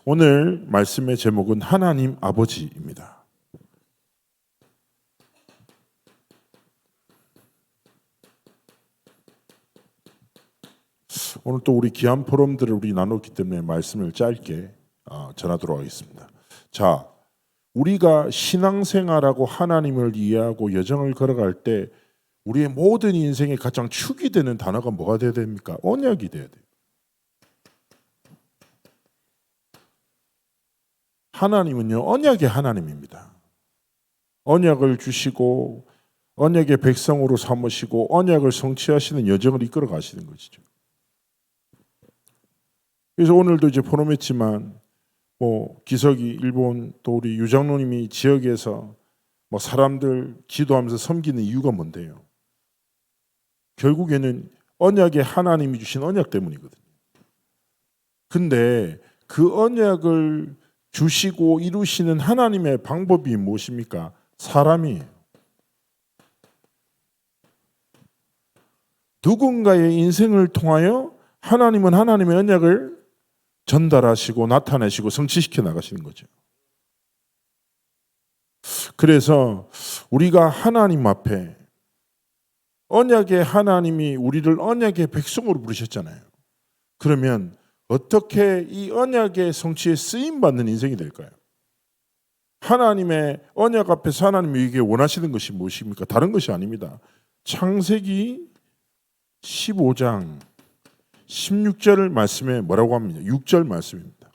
오늘 말씀의 제목은 하나님 아버지입니다. 오늘 또 우리 귀한 포럼들을 우리 나눴기 때문에 말씀을 짧게 전하도록 하겠습니다. 자, 우리가 신앙생활하고 하나님을 이해하고 여정을 걸어갈 때 우리의 모든 인생의 가장 축이 되는 단어가 뭐가 되어야 됩니까? 언약이 되어야 돼요. 하나님은요, 언약의 하나님입니다. 언약을 주시고 언약의 백성으로 삼으시고 언약을 성취하시는 여정을 이끌어 가시는 것이죠. 그래서 오늘도 이제 포럼했지만 기석이 일본 또 우리 유장로님이 지역에서 사람들 기도하면서 섬기는 이유가 뭔데요? 결국에는 언약의 하나님이 주신 언약 때문이거든요. 근데 그 언약을 주시고 이루시는 하나님의 방법이 무엇입니까? 사람이에요. 누군가의 인생을 통하여 하나님은 하나님의 언약을 전달하시고 나타내시고 성취시켜 나가시는 거죠. 그래서 우리가 하나님 앞에 언약의 하나님이 우리를 언약의 백성으로 부르셨잖아요. 그러면 어떻게 이 언약의 성취에 쓰임받는 인생이 될까요? 하나님의 언약 앞에서 하나님이 이게 원하시는 것이 무엇입니까? 다른 것이 아닙니다. 창세기 15장 16절 말씀에 뭐라고 합니다. 6절 말씀입니다.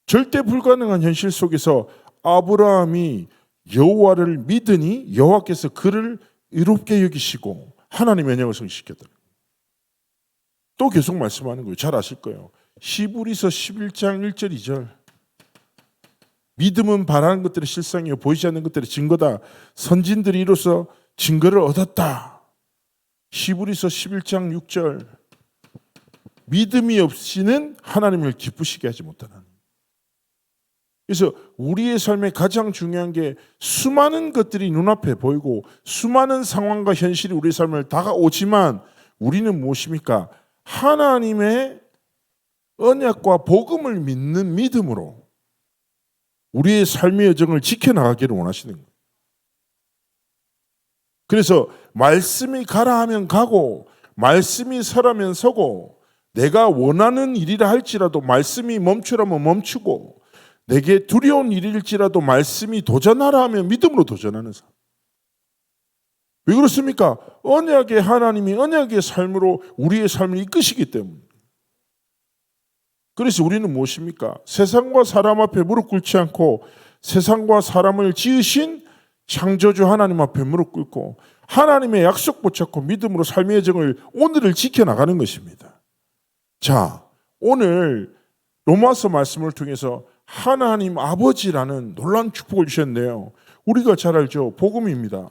절대 불가능한 현실 속에서 아브라함이 여호와를 믿으니 여호와께서 그를 의롭게 여기시고 하나님의 언약을 성취시켰다. 또 계속 말씀하는 거예요. 잘 아실 거예요. 히브리서 11장 1절 2절. 믿음은 바라는 것들의 실상이요 보이지 않는 것들의 증거다. 선진들이 이로써 증거를 얻었다. 히브리서 11장 6절. 믿음이 없이는 하나님을 기쁘시게 하지 못하는. 그래서 우리의 삶에 가장 중요한 게 수많은 것들이 눈앞에 보이고 수많은 상황과 현실이 우리의 삶을 다가오지만 우리는 무엇입니까? 하나님의 언약과 복음을 믿는 믿음으로 우리의 삶의 여정을 지켜나가기를 원하시는 거예요. 그래서 말씀이 가라 하면 가고 말씀이 서라면 서고 내가 원하는 일이라 할지라도 말씀이 멈추라면 멈추고 내게 두려운 일일지라도 말씀이 도전하라 하면 믿음으로 도전하는 사람. 왜 그렇습니까? 언약의 하나님이 언약의 삶으로 우리의 삶을 이끄시기 때문에. 그래서 우리는 무엇입니까? 세상과 사람 앞에 무릎 꿇지 않고 세상과 사람을 지으신 창조주 하나님 앞에 무릎 꿇고 하나님의 약속 붙잡고 믿음으로 삶의 여정을 오늘을 지켜나가는 것입니다. 자, 오늘 로마서 말씀을 통해서 하나님 아버지라는 놀라운 축복을 주셨네요. 우리가 잘 알죠. 복음입니다.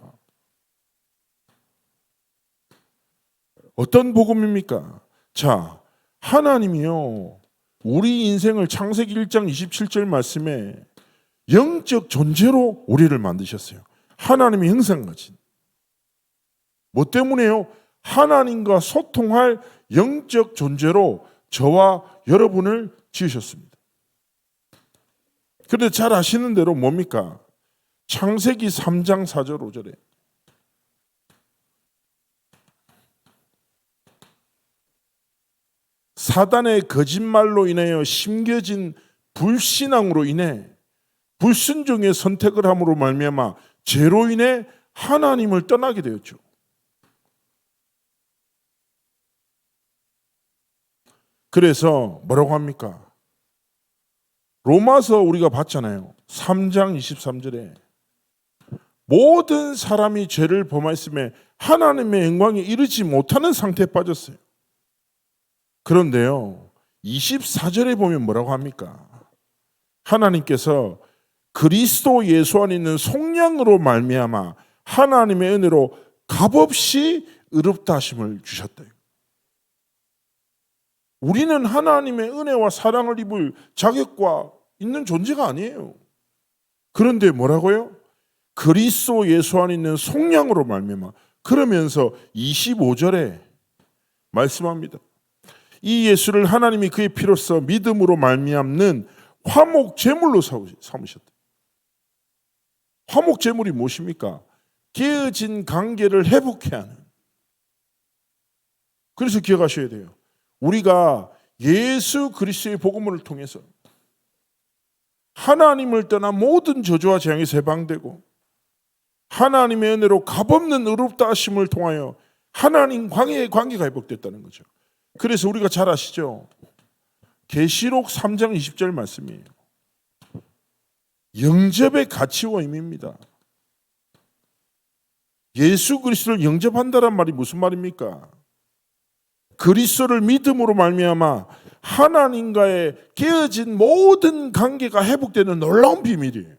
어떤 복음입니까? 자, 하나님이요. 우리 인생을 창세기 1장 27절 말씀에 영적 존재로 우리를 만드셨어요. 하나님의 형상같이. 뭐 때문에요? 하나님과 소통할 영적 존재로 저와 여러분을 지으셨습니다. 그런데 잘 아시는 대로 뭡니까? 창세기 3장 4절 5절에 사단의 거짓말로 인하여 심겨진 불신앙으로 인해 불순종의 선택을 함으로 말미암아 죄로 인해 하나님을 떠나게 되었죠. 그래서 뭐라고 합니까? 로마서 우리가 봤잖아요. 3장 23절에 모든 사람이 죄를 범하였음에 하나님의 영광에 이르지 못하는 상태에 빠졌어요. 그런데요, 24절에 보면 뭐라고 합니까? 하나님께서 그리스도 예수 안에 있는 속량으로 말미암아 하나님의 은혜로 값없이 의롭다 하심을 주셨다. 우리는 하나님의 은혜와 사랑을 입을 자격과 있는 존재가 아니에요. 그런데 뭐라고요? 그리스도 예수 안에 있는 속량으로 말미암아. 그러면서 25절에 말씀합니다. 이 예수를 하나님이 그의 피로써 믿음으로 말미암는 화목 제물로 삼으셨다. 화목 제물이 무엇입니까? 깨어진 관계를 회복해야 하는. 그래서 기억하셔야 돼요. 우리가 예수 그리스도의 복음을 통해서 하나님을 떠나 모든 저주와 재앙에서 해방되고 하나님의 은혜로 값없는 의롭다 하심을 통하여 하나님 광야의 관계가 회복됐다는 거죠. 그래서 우리가 잘 아시죠? 계시록 3장 20절 말씀이에요. 영접의 가치와 의미입니다. 예수 그리스도를 영접한다란 말이 무슨 말입니까? 그리스도를 믿음으로 말미암아 하나님과의 깨어진 모든 관계가 회복되는 놀라운 비밀이에요.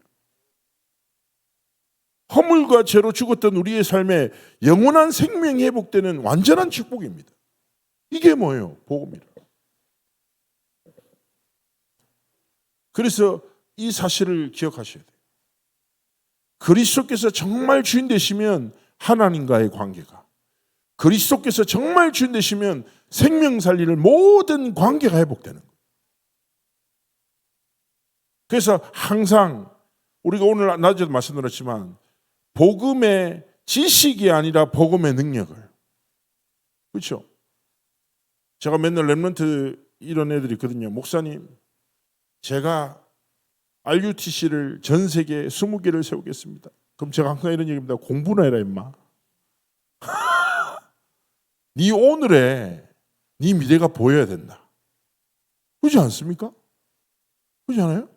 허물과 죄로 죽었던 우리의 삶에 영원한 생명이 회복되는 완전한 축복입니다. 이게 뭐예요? 복음이라. 그래서 이 사실을 기억하셔야 돼요. 그리스도께서 정말 주인 되시면 하나님과의 관계가, 그리스도께서 정말 주인 되시면 생명 살리는 모든 관계가 회복되는 거예요. 그래서 항상 우리가 오늘 낮에도 말씀드렸지만 복음의 지식이 아니라 복음의 능력을, 그렇죠? 제가 맨날 랩런트 이런 애들이 있거든요. 목사님, 제가 RUTC를 전 세계 20개를 세우겠습니다. 그럼 제가 항상 이런 얘기입니다. 공부나 해라 임마. 네 오늘에 네 미래가 보여야 된다. 그렇지 않습니까? 그렇지 않아요?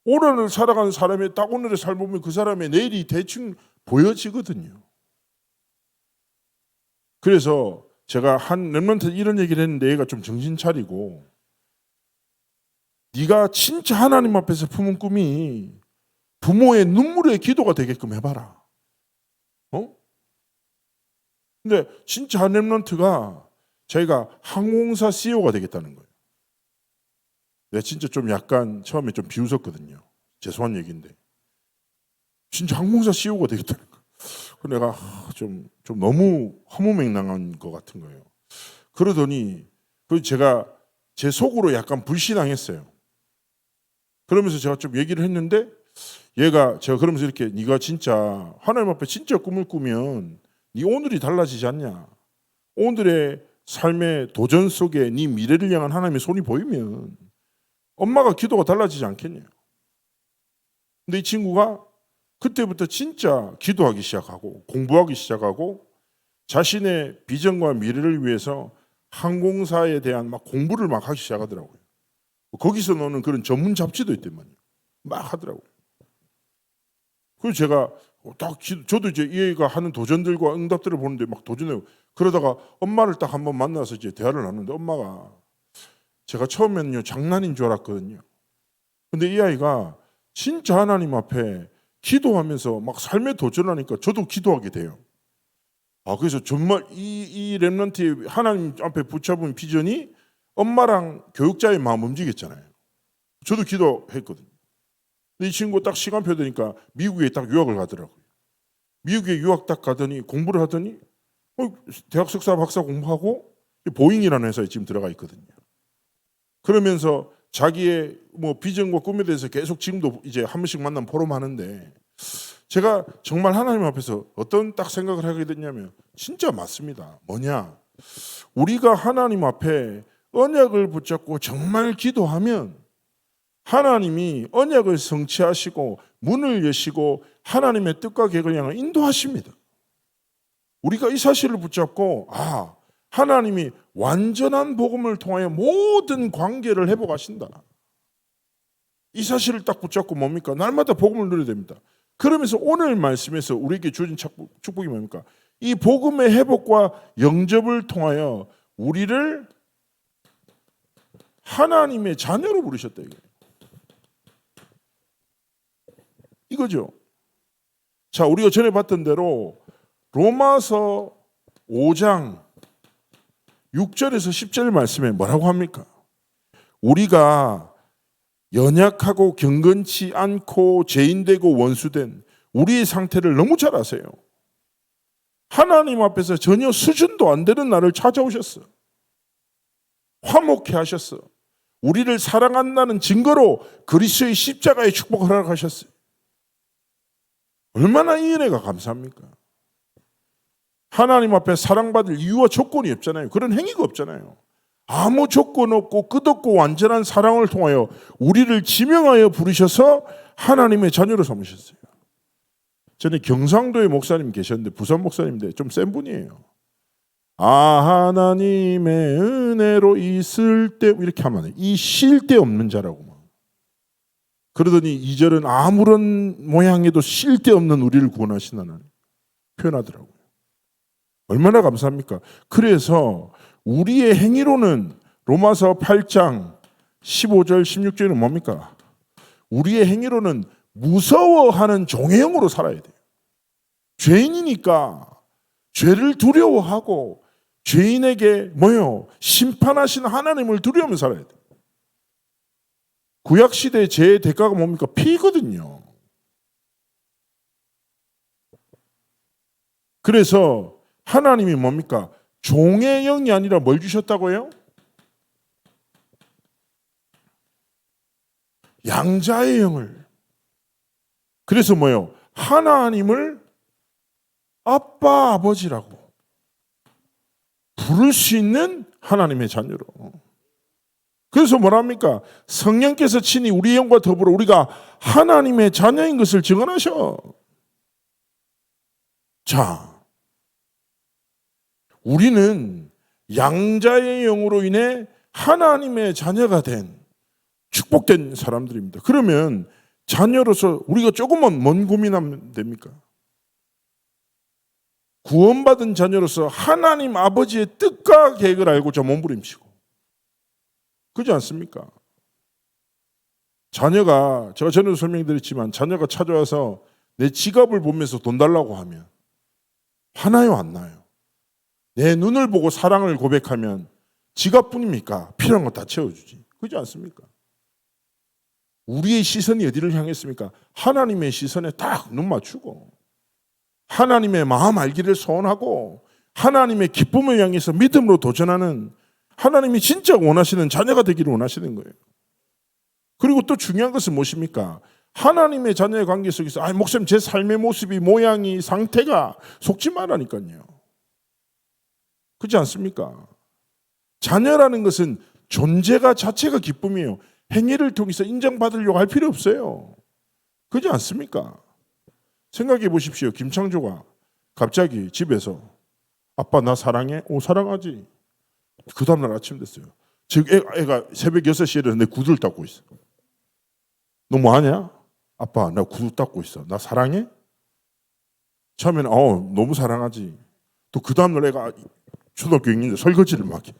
오늘을 살아가는 사람의 딱 오늘의 삶을 보면 그 사람의 내일이 대충 보여지거든요. 그래서 제가 한 랩런트 이런 얘기를 했는데 얘가 좀 정신 차리고, 네가 진짜 하나님 앞에서 품은 꿈이 부모의 눈물의 기도가 되게끔 해봐라. 근데 진짜 한 랩런트가 자기가 항공사 CEO가 되겠다는 거예요. 내가 진짜 좀 약간 처음에 좀 비웃었거든요. 죄송한 얘기인데 진짜 항공사 CEO가 되겠다는 거예요. 내가 좀 너무 허무맹랑한 것 같은 거예요. 그러더니 제가 제 속으로 약간 불신앙했어요. 그러면서 제가 좀 얘기를 했는데 제가 그러면서 이렇게, 네가 진짜 하나님 앞에 진짜 꿈을 꾸면 네 오늘이 달라지지 않냐? 오늘의 삶의 도전 속에 네 미래를 향한 하나님의 손이 보이면 엄마가 기도가 달라지지 않겠냐? 근데 이 친구가 그때부터 진짜 기도하기 시작하고 공부하기 시작하고 자신의 비전과 미래를 위해서 항공사에 대한 막 공부를 막 하기 시작하더라고요. 거기서 나오는 그런 전문 잡지도 있더만요. 막 하더라고요. 그래서 제가 저도 이제 이 애가 하는 도전들과 응답들을 보는데 막 도전해요. 그러다가 엄마를 딱 한번 만나서 이제 대화를 나누는데 엄마가, 제가 처음에는요 장난인 줄 알았거든요. 근데 이 아이가 진짜 하나님 앞에 기도하면서 막 삶에 도전하니까 저도 기도하게 돼요. 그래서 정말 이 랩런트의 하나님 앞에 붙잡은 비전이 엄마랑 교육자의 마음 움직였잖아요. 저도 기도했거든요. 이 친구 딱 시간표 되니까 미국에 딱 유학을 가더라고요. 미국에 유학 딱 가더니 공부를 하더니 대학 석사 박사 공부하고 보잉이라는 회사에 지금 들어가 있거든요. 그러면서 자기의 비전과 꿈에 대해서 계속 지금도 이제 한 번씩 만나면 포럼하는데, 제가 정말 하나님 앞에서 어떤 딱 생각을 하게 됐냐면 진짜 맞습니다. 뭐냐? 우리가 하나님 앞에 언약을 붙잡고 정말 기도하면 하나님이 언약을 성취하시고 문을 여시고 하나님의 뜻과 계획을 향해 인도하십니다. 우리가 이 사실을 붙잡고 하나님이 완전한 복음을 통하여 모든 관계를 회복하신다. 이 사실을 딱 붙잡고 뭡니까? 날마다 복음을 누려야 됩니다. 그러면서 오늘 말씀에서 우리에게 주어진 축복이 뭡니까? 이 복음의 회복과 영접을 통하여 우리를 하나님의 자녀로 부르셨다 이거죠. 자, 우리가 전에 봤던 대로 로마서 5장 6절에서 10절 말씀에 뭐라고 합니까? 우리가 연약하고 경건치 않고 죄인되고 원수된 우리의 상태를 너무 잘 아세요. 하나님 앞에서 전혀 수준도 안 되는 나를 찾아오셨어. 화목해 하셨어. 우리를 사랑한다는 증거로 그리스도의 십자가의 축복을 허락하셨어요. 얼마나 이 은혜가 감사합니까? 하나님 앞에 사랑받을 이유와 조건이 없잖아요. 그런 행위가 없잖아요. 아무 조건 없고 끝없고 완전한 사랑을 통하여 우리를 지명하여 부르셔서 하나님의 자녀로 삼으셨어요. 전에 경상도에 목사님 계셨는데 부산 목사님인데 좀 센 분이에요. 하나님의 은혜로 있을 때 이렇게 하면 안 돼. 이 쉴 데 없는 자라고 막. 그러더니 2절은 아무런 모양에도 쉴 데 없는 우리를 구원하신다는 표현하더라고요. 얼마나 감사합니까? 그래서 우리의 행위로는 로마서 8장 15절 16절은 뭡니까? 우리의 행위로는 무서워하는 종의 영으로 살아야 돼요. 죄인이니까 죄를 두려워하고 죄인에게 심판하시는 하나님을 두려우며 살아야 돼요. 구약시대의 죄의 대가가 뭡니까? 피거든요. 그래서 하나님이 뭡니까? 종의 영이 아니라 뭘 주셨다고요? 양자의 영을. 그래서 하나님을 아빠, 아버지라고 부를 수 있는 하나님의 자녀로. 그래서 뭐랍니까? 성령께서 친히 우리의 영과 더불어 우리가 하나님의 자녀인 것을 증언하셔. 자, 우리는 양자의 영으로 인해 하나님의 자녀가 된 축복된 사람들입니다. 그러면 자녀로서 우리가 조금만 뭔 고민하면 됩니까? 구원받은 자녀로서 하나님 아버지의 뜻과 계획을 알고자 몸부림치고, 그렇지 않습니까? 자녀가, 제가 전에도 설명드렸지만 자녀가 찾아와서 내 지갑을 보면서 돈 달라고 하면 화나요, 안 나요? 내 눈을 보고 사랑을 고백하면 지갑뿐입니까? 필요한 거 다 채워주지. 그렇지 않습니까? 우리의 시선이 어디를 향했습니까? 하나님의 시선에 딱 눈 맞추고 하나님의 마음 알기를 소원하고 하나님의 기쁨을 향해서 믿음으로 도전하는, 하나님이 진짜 원하시는 자녀가 되기를 원하시는 거예요. 그리고 또 중요한 것은 무엇입니까? 하나님의 자녀의 관계 속에서 목사님 제 삶의 모습이, 모양이, 상태가 속지 말라니까요. 그렇지 않습니까? 자녀라는 것은 존재가 자체가 기쁨이에요. 행위를 통해서 인정받으려고 할 필요 없어요. 그렇지 않습니까? 생각해 보십시오. 김창조가 갑자기 집에서 아빠 나 사랑해? 오 사랑하지. 그 다음날 아침 됐어요. 지금 애가 새벽 6시에 일어나서 내 구두를 닦고 있어. 너 뭐하냐? 아빠 나 구두 닦고 있어. 나 사랑해? 처음에는 너무 사랑하지. 또 그 다음날 애가 초등학교 6년인데 설거지를 막 해.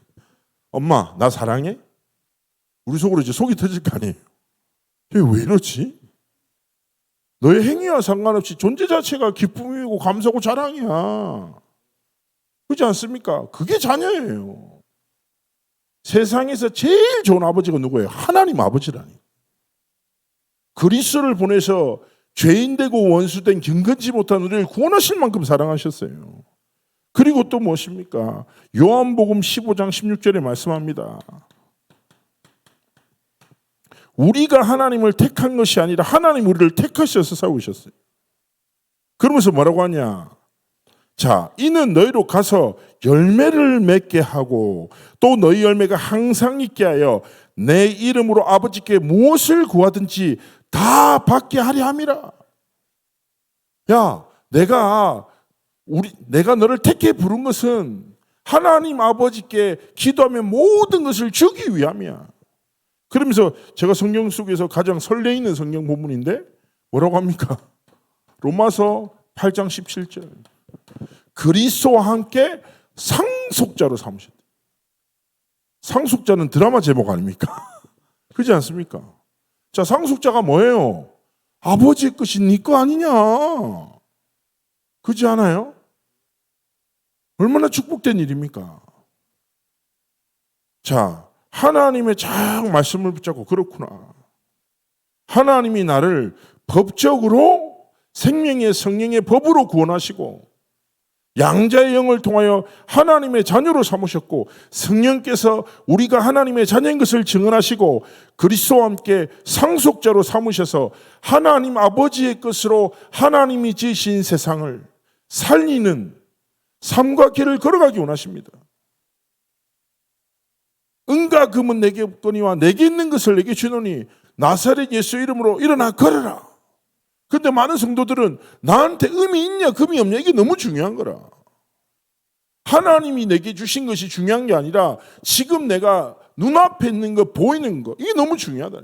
엄마 나 사랑해? 우리 속으로 이제 속이 터질 거 아니에요. 왜 이러지? 너의 행위와 상관없이 존재 자체가 기쁨이고 감사고 자랑이야. 그렇지 않습니까? 그게 자녀예요. 세상에서 제일 좋은 아버지가 누구예요? 하나님 아버지라니. 그리스도를 보내서 죄인 되고 원수 된 경건치 못한 우리를 구원하실 만큼 사랑하셨어요. 그리고 또 무엇입니까? 요한복음 15장 16절에 말씀합니다. 우리가 하나님을 택한 것이 아니라 하나님 우리를 택하셔서 세우셨어요. 그러면서 뭐라고 하냐? 자, 이는 너희로 가서 열매를 맺게 하고 또 너희 열매가 항상 있게 하여 내 이름으로 아버지께 무엇을 구하든지 다 받게 하려 함이라. 야, 내가 너를 택해 부른 것은 하나님 아버지께 기도하면 모든 것을 주기 위함이야. 그러면서 제가 성경 속에서 가장 설레이는 성경 본문인데 뭐라고 합니까? 로마서 8장 17절. 그리스도와 함께 상속자로 삼으셨다. 상속자는 드라마 제목 아닙니까? 그렇지 않습니까? 자, 상속자가 뭐예요? 아버지의 것이 네 거 아니냐? 그렇지 않아요? 얼마나 축복된 일입니까? 자, 하나님의 쫙 말씀을 붙잡고 그렇구나. 하나님이 나를 법적으로 생명의 성령의 법으로 구원하시고 양자의 영을 통하여 하나님의 자녀로 삼으셨고 성령께서 우리가 하나님의 자녀인 것을 증언하시고 그리스도와 함께 상속자로 삼으셔서 하나님 아버지의 것으로 하나님이 지으신 세상을 살리는 삶과 길을 걸어가기 원하십니다. 은과 금은 내게 없거니와 내게 있는 것을 내게 주노니 나사렛 예수 이름으로 일어나 걸어라. 근데 많은 성도들은 나한테 음이 있냐 금이 없냐 이게 너무 중요한 거라. 하나님이 내게 주신 것이 중요한 게 아니라 지금 내가 눈앞에 있는 거 보이는 거 이게 너무 중요하다.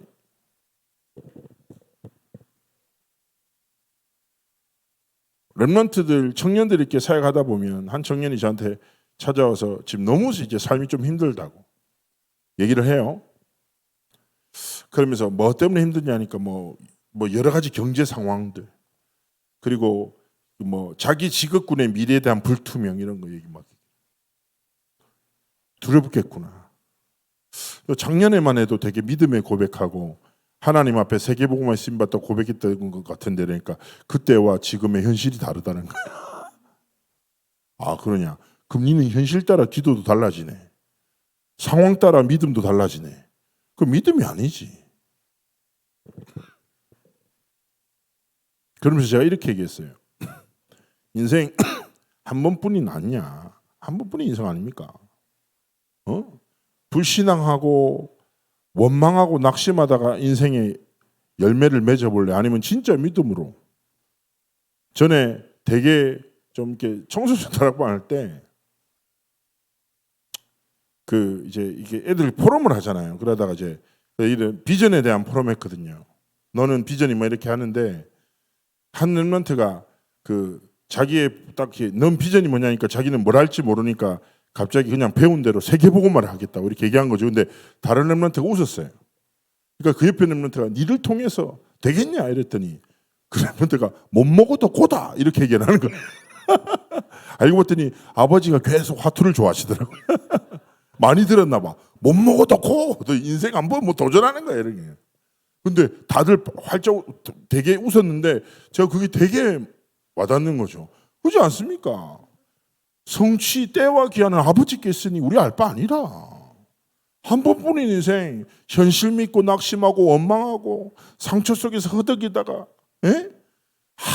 렘넌트들 청년들 이렇게 사역하다 보면 한 청년이 저한테 찾아와서 지금 너무 이제 삶이 좀 힘들다고 얘기를 해요. 그러면서 뭐 때문에 힘드냐니까 뭐 여러 가지 경제 상황들 그리고 뭐 자기 직업군의 미래에 대한 불투명 이런 거 얘기 막 두렵겠구나. 작년에만 해도 되게 믿음의 고백하고 하나님 앞에 세계복음화의 쓰임받다 고백했던 것 같은데 그러니까 그때와 지금의 현실이 다르다는 거야. 아 그러냐. 그럼 니는 현실 따라 기도도 달라지네. 상황 따라 믿음도 달라지네. 그 믿음이 아니지. 그러면서 제가 이렇게 얘기했어요. 인생 한 번뿐이 낫냐? 한 번뿐이 인생 아닙니까? 불신앙하고 원망하고 낙심하다가 인생의 열매를 맺어볼래? 아니면 진짜 믿음으로? 전에 되게 좀 이렇게 청소년 다락방 할 때 그 이제 이게 애들 포럼을 하잖아요. 그러다가 이제 이런 비전에 대한 포럼 했거든요. 너는 비전이 뭐 이렇게 하는데 한 렘넌트가 그 자기의 딱 넌 비전이 뭐냐니까 자기는 뭘 할지 모르니까 갑자기 그냥 배운 대로 세계복음화를 하겠다고 이렇게 얘기한 거죠. 근데 다른 렘넌트가 웃었어요. 그러니까 그 옆에 렘넌트가 니를 통해서 되겠냐 이랬더니 그 렘넌트가 못 먹어도 고다 이렇게 얘기를 하는 거예요. 알고 봤더니 아버지가 계속 화투를 좋아하시더라고요. 많이 들었나 봐. 못 먹어도 고! 인생 한번 뭐 도전하는 거야 이런 게. 근데 다들 활짝 되게 웃었는데 제가 그게 되게 와닿는 거죠. 그렇지 않습니까? 성취 때와 기한은 아버지께 있으니 우리 알 바 아니라. 한 번뿐인 인생 현실 믿고 낙심하고 원망하고 상처 속에서 허덕이다가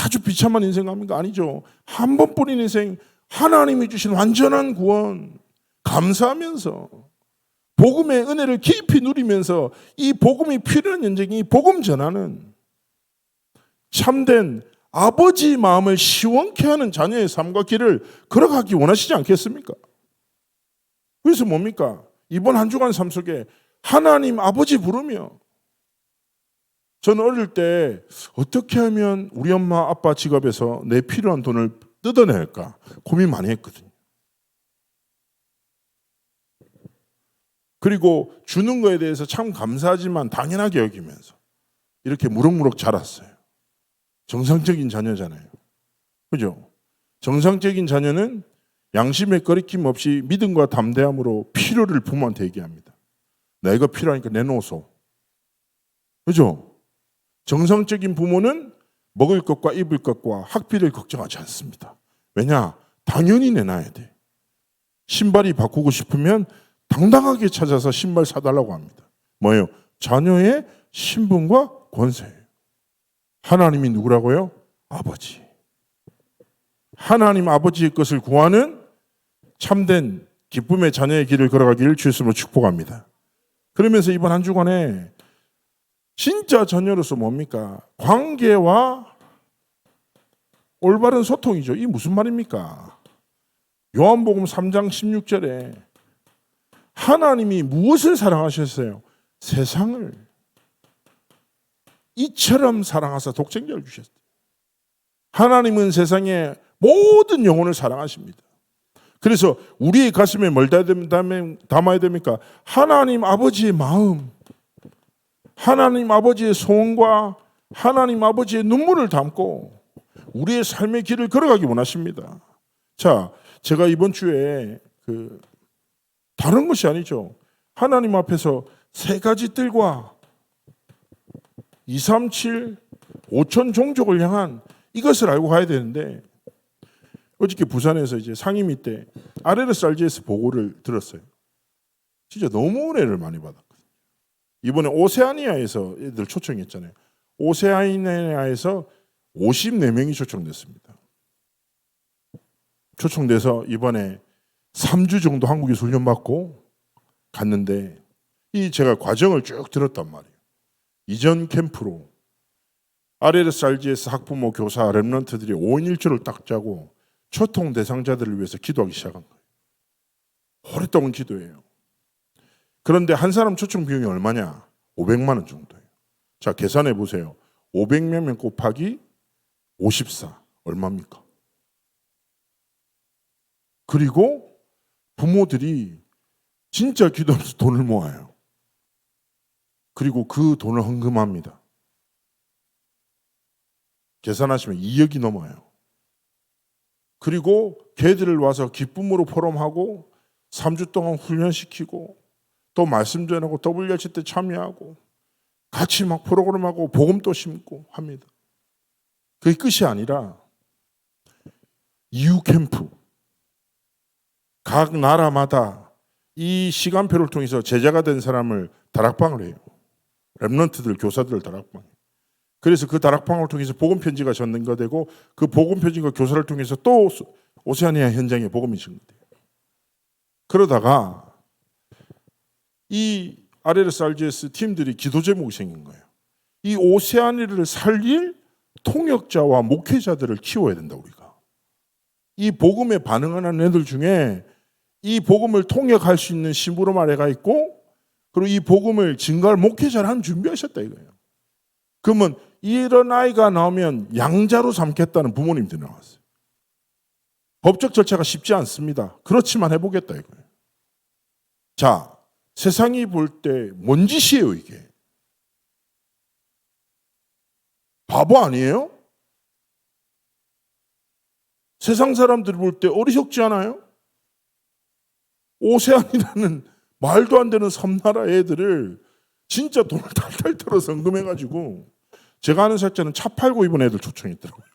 아주 비참한 인생 합니까? 아니죠. 한 번뿐인 인생 하나님이 주신 완전한 구원 감사하면서 복음의 은혜를 깊이 누리면서 이 복음이 필요한 현장이 복음 전하는 참된 아버지 마음을 시원케 하는 자녀의 삶과 길을 걸어가기 원하시지 않겠습니까? 그래서 뭡니까? 이번 한 주간 삶 속에 하나님 아버지 부르며 저는 어릴 때 어떻게 하면 우리 엄마 아빠 지갑에서 내 필요한 돈을 뜯어낼까 고민 많이 했거든요. 그리고 주는 거에 대해서 참 감사하지만 당연하게 여기면서 이렇게 무럭무럭 자랐어요. 정상적인 자녀잖아요. 그죠? 정상적인 자녀는 양심의 거리낌 없이 믿음과 담대함으로 필요를 부모한테 얘기합니다. 내가 필요하니까 내놓으소. 그죠? 정상적인 부모는 먹을 것과 입을 것과 학비를 걱정하지 않습니다. 왜냐? 당연히 내놔야 돼. 신발이 바꾸고 싶으면 당당하게 찾아서 신발 사달라고 합니다. 뭐예요? 자녀의 신분과 권세예요. 하나님이 누구라고요? 아버지. 하나님 아버지의 것을 구하는 참된 기쁨의 자녀의 길을 걸어가기를 주 예수님으로 축복합니다. 그러면서 이번 한 주간에 진짜 자녀로서 뭡니까? 관계와 올바른 소통이죠. 이 무슨 말입니까? 요한복음 3장 16절에 하나님이 무엇을 사랑하셨어요? 세상을 이처럼 사랑하사 독생자를 주셨어요. 하나님은 세상의 모든 영혼을 사랑하십니다. 그래서 우리의 가슴에 뭘 담아야 됩니까? 하나님 아버지의 마음, 하나님 아버지의 소원과 하나님 아버지의 눈물을 담고 우리의 삶의 길을 걸어가기 원하십니다. 자, 제가 이번 주에 다른 것이 아니죠. 하나님 앞에서 세 가지 뜰과 237, 5천 종족을 향한 이것을 알고 가야 되는데 어저께 부산에서 이제 상임위 때 RLSRGS 보고를 들었어요. 진짜 너무 은혜를 많이 받았거든요. 이번에 오세아니아에서 애들 초청했잖아요. 오세아니아에서 54명이 초청됐습니다. 초청돼서 이번에 3주 정도 한국에서 훈련받고 갔는데 제가 과정을 쭉 들었단 말이에요. 이전 캠프로 RLSRGS 학부모, 교사, 랩런트들이 5인 1조를 딱 짜고 초통 대상자들을 위해서 기도하기 시작한 거예요. 오랫동안 기도해요. 그런데 한 사람 초청 비용이 얼마냐? 500만 원 정도예요. 자, 계산해 보세요. 500명 곱하기 54 얼마입니까? 그리고 부모들이 진짜 기도하면서 돈을 모아요. 그리고 그 돈을 헌금합니다. 계산하시면 2억이 넘어요. 그리고 걔들을 와서 기쁨으로 포럼하고 3주 동안 훈련시키고 또 말씀 전하고 WRC 때 참여하고 같이 막 프로그램하고 복음도 심고 합니다. 그게 끝이 아니라 이후 캠프 각 나라마다 이 시간표를 통해서 제자가 된 사람을 다락방을 해요. 랩런트들 교사들 다락방. 그래서 그 다락방을 통해서 복음 편지가 전가되고 그 복음 편지가 교사를 통해서 또 오세아니아 현장에 복음이 전가돼요. 그러다가 이 RLSRGS 팀들이 기도 제목이 생긴 거예요. 이 오세아니아를 살릴 통역자와 목회자들을 키워야 된다 우리가. 이 복음에 반응하는 애들 중에 이 복음을 통역할 수 있는 심부름 아래가 있고 그리고 이 복음을 증거할 목회자를 한 준비하셨다 이거예요. 그러면 이런 아이가 나오면 양자로 삼겠다는 부모님들이 나왔어요. 법적 절차가 쉽지 않습니다. 그렇지만 해보겠다 이거예요. 자, 세상이 볼 때 뭔 짓이에요 이게? 바보 아니에요? 세상 사람들이 볼 때 어리석지 않아요? 오세안이라는 말도 안 되는 섬나라 애들을 진짜 돈을 탈탈 털어서 헌금해가지고 제가 아는 사자는 차 팔고 입은 애들 초청했더라고요.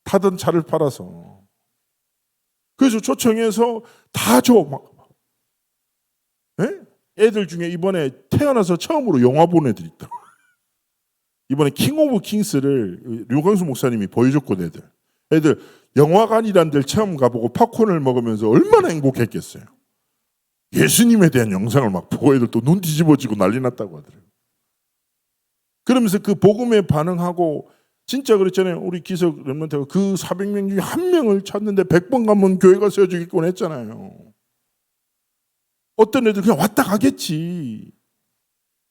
타던 차를 팔아서. 그래서 초청해서 다 줘. 막. 네? 애들 중에 이번에 태어나서 처음으로 영화 본 애들 있다. 이번에 킹 오브 킹스를 류광수 목사님이 보여줬거든 애들 영화관이란 데를 처음 가보고 팝콘을 먹으면서 얼마나 행복했겠어요. 예수님에 대한 영상을 막 보고 애들 또 눈 뒤집어지고 난리 났다고 하더라고요. 그러면서 그 복음에 반응하고 진짜 그랬잖아요. 우리 기석 랩런트가 그 400명 중에 한 명을 찾는데 100번 가면 교회가 세워지겠군 했잖아요. 어떤 애들 그냥 왔다 가겠지.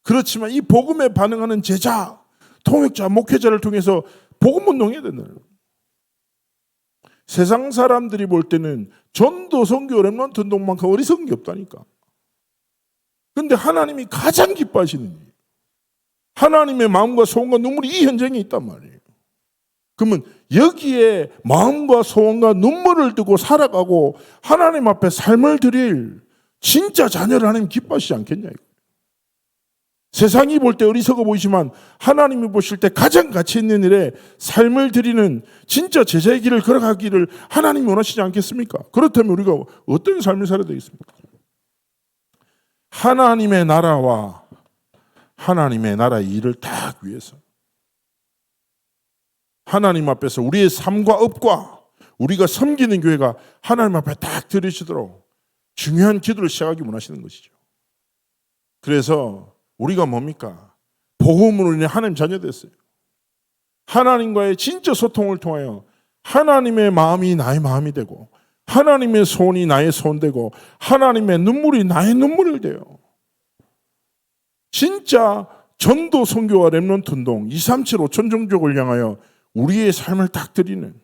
그렇지만 이 복음에 반응하는 제자, 통역자, 목회자를 통해서 복음 운동해야 된다는 거예요. 세상 사람들이 볼 때는 전도 선교 랩런트 운동만큼 어리석은 게 없다니까. 그런데 하나님이 가장 기뻐하시는 일, 하나님의 마음과 소원과 눈물이 이 현장에 있단 말이에요. 그러면 여기에 마음과 소원과 눈물을 두고 살아가고 하나님 앞에 삶을 드릴 진짜 자녀를 하나님 기뻐하시지 않겠냐. 세상이 볼 때 어리석어 보이지만 하나님이 보실 때 가장 가치 있는 일에 삶을 드리는 진짜 제자의 길을 걸어가기를 하나님이 원하시지 않겠습니까? 그렇다면 우리가 어떤 삶을 살아야 되겠습니까? 하나님의 나라와 하나님의 나라의 일을 딱 위해서 하나님 앞에서 우리의 삶과 업과 우리가 섬기는 교회가 하나님 앞에 딱 들으시도록 중요한 기도를 시작하기 원하시는 것이죠. 그래서 우리가 뭡니까? 복음으로 인해 하나님 자녀 됐어요. 하나님과의 진짜 소통을 통하여 하나님의 마음이 나의 마음이 되고 하나님의 소원이 나의 소원 되고 하나님의 눈물이 나의 눈물이 돼요. 진짜 전도 선교와 랩런트 운동 237 5천 종족을 향하여 우리의 삶을 딱 드리는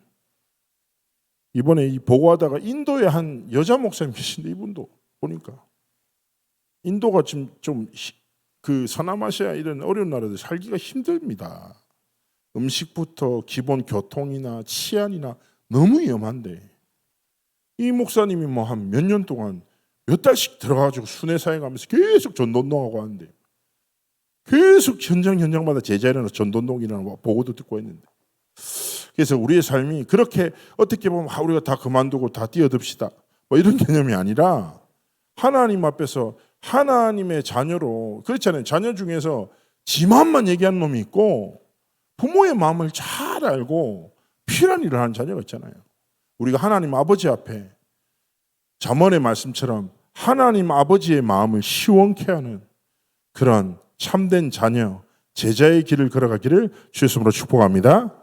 이번에 이 보고하다가 인도에 한 여자 목사님 계신데 이분도 보니까 인도가 지금 좀 그 서남아시아 이런 어려운 나라들 살기가 힘듭니다. 음식부터 기본 교통이나 치안이나 너무 위험한데 이 목사님이 뭐 한 몇 년 동안 몇 달씩 들어가가지고 순회 사역하면서 계속 전도운동하고 하는데 계속 현장마다 제자 일어나서 전도운동이라는 보고도 듣고 있는데 그래서 우리의 삶이 그렇게 어떻게 보면 우리가 다 그만두고 다 뛰어듭시다 뭐 이런 개념이 아니라 하나님 앞에서 하나님의 자녀로, 그렇잖아요. 자녀 중에서 지 마음만 얘기하는 놈이 있고 부모의 마음을 잘 알고 필요한 일을 하는 자녀가 있잖아요. 우리가 하나님 아버지 앞에 잠언의 말씀처럼 하나님 아버지의 마음을 시원케 하는 그런 참된 자녀, 제자의 길을 걸어가기를 주의 이름으로 축복합니다.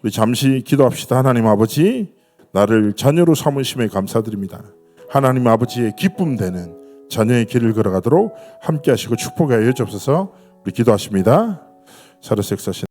우리 잠시 기도합시다. 하나님 아버지, 나를 자녀로 삼으심에 감사드립니다. 하나님 아버지의 기쁨 되는 자녀의 길을 걸어가도록 함께 하시고 축복하여 주옵소서. 우리 기도하십니다. 사르섹 사신